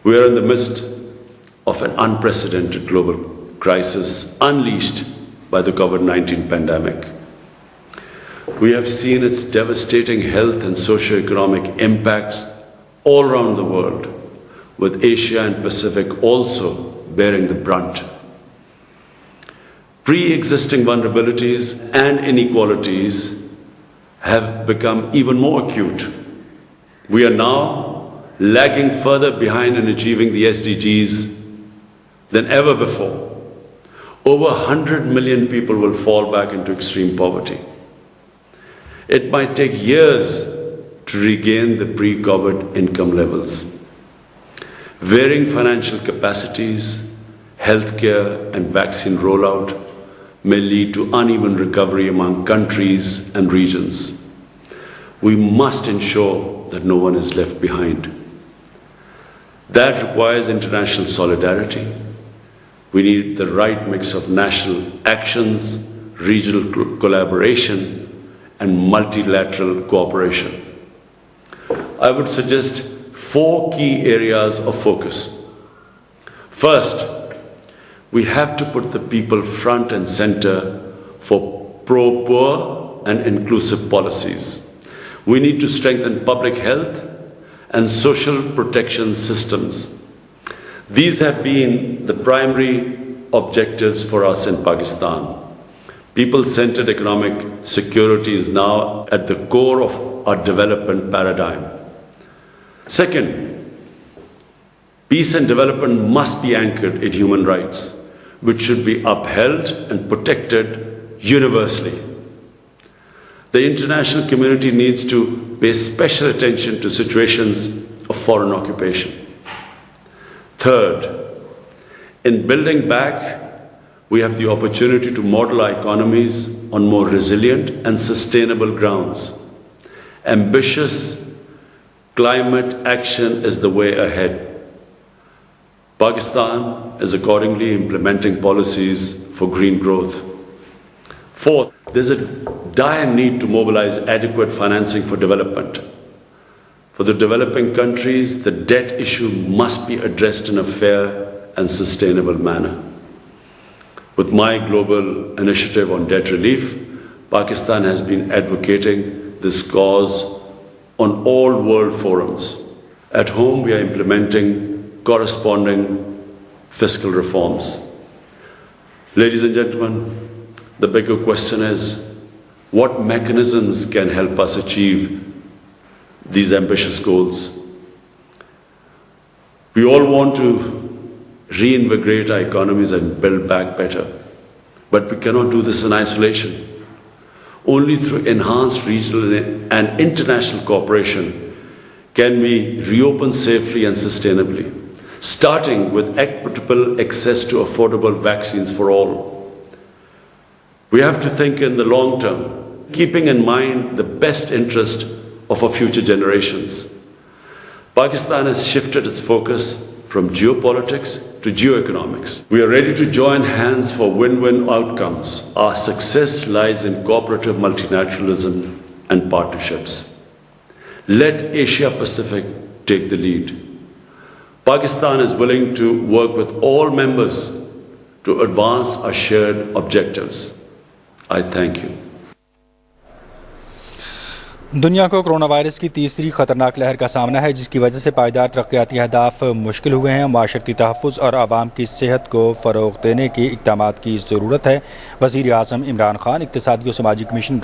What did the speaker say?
We are in the midst of an unprecedented global crisis unleashed by the COVID-19 pandemic. We have seen its devastating health and socio-economic impacts all around the world, with Asia and Pacific also bearing the brunt. Pre-existing vulnerabilities and inequalities have become even more acute. We are now lagging further behind in achieving the SDGs than ever before. Over 100 million people will fall back into extreme poverty. It might take years to regain the pre-COVID income levels. Varying financial capacities, healthcare and vaccine rollout may lead to uneven recovery among countries and regions. We must ensure that no one is left behind. That requires international solidarity. We need the right mix of national actions, regional collaboration, and multilateral cooperation. I would suggest 4 key areas of focus. First, we have to put the people front and center for pro-poor and inclusive policies. We need to strengthen public health and social protection systems. These have been the primary objectives for us in Pakistan. People-centered economic security is now at the core of our development paradigm. Second, peace and development must be anchored in human rights, which should be upheld and protected universally. The international community needs to pay special attention to situations of foreign occupation. Third, in building back, we have the opportunity to model our economies on more resilient and sustainable grounds. Ambitious climate action is the way ahead. Pakistan is accordingly implementing policies for green growth. Fourth, there's a dire need to mobilize adequate financing for development. For the developing countries, the debt issue must be addressed in a fair and sustainable manner. With my global initiative on debt relief, Pakistan has been advocating this cause on all world forums. At home, we are implementing corresponding fiscal reforms. Ladies and gentlemen, the bigger question is, what mechanisms can help us achieve these ambitious goals? We all want to reinvigorate our economies and build back better. But we cannot do this in isolation. Only through enhanced regional and international cooperation can we reopen safely and sustainably, starting with equitable access to affordable vaccines for all. We have to think in the long term, keeping in mind the best interest of our future generations. Pakistan has shifted its focus from geopolitics to geoeconomics. We are ready to join hands for win-win outcomes. Our success lies in cooperative multilateralism and partnerships. Let Asia Pacific take the lead. Pakistan is willing to work with all members to advance our shared objectives. I thank you. दुनिया को corona virus की तीसरी ख़तरनाक लहर का सामना है, जिसकी वजह से पायदार तरक्याती अहदाफ मुश्किल हुए हैं। माशरती तहफ़्फ़ुज़ और आवाम की सेहत को फ़रोग़ देने के इक़दामात की ज़रूरत है। वज़ीर आज़म इमरान खान इक़्तिसादी और समाजी कमीशन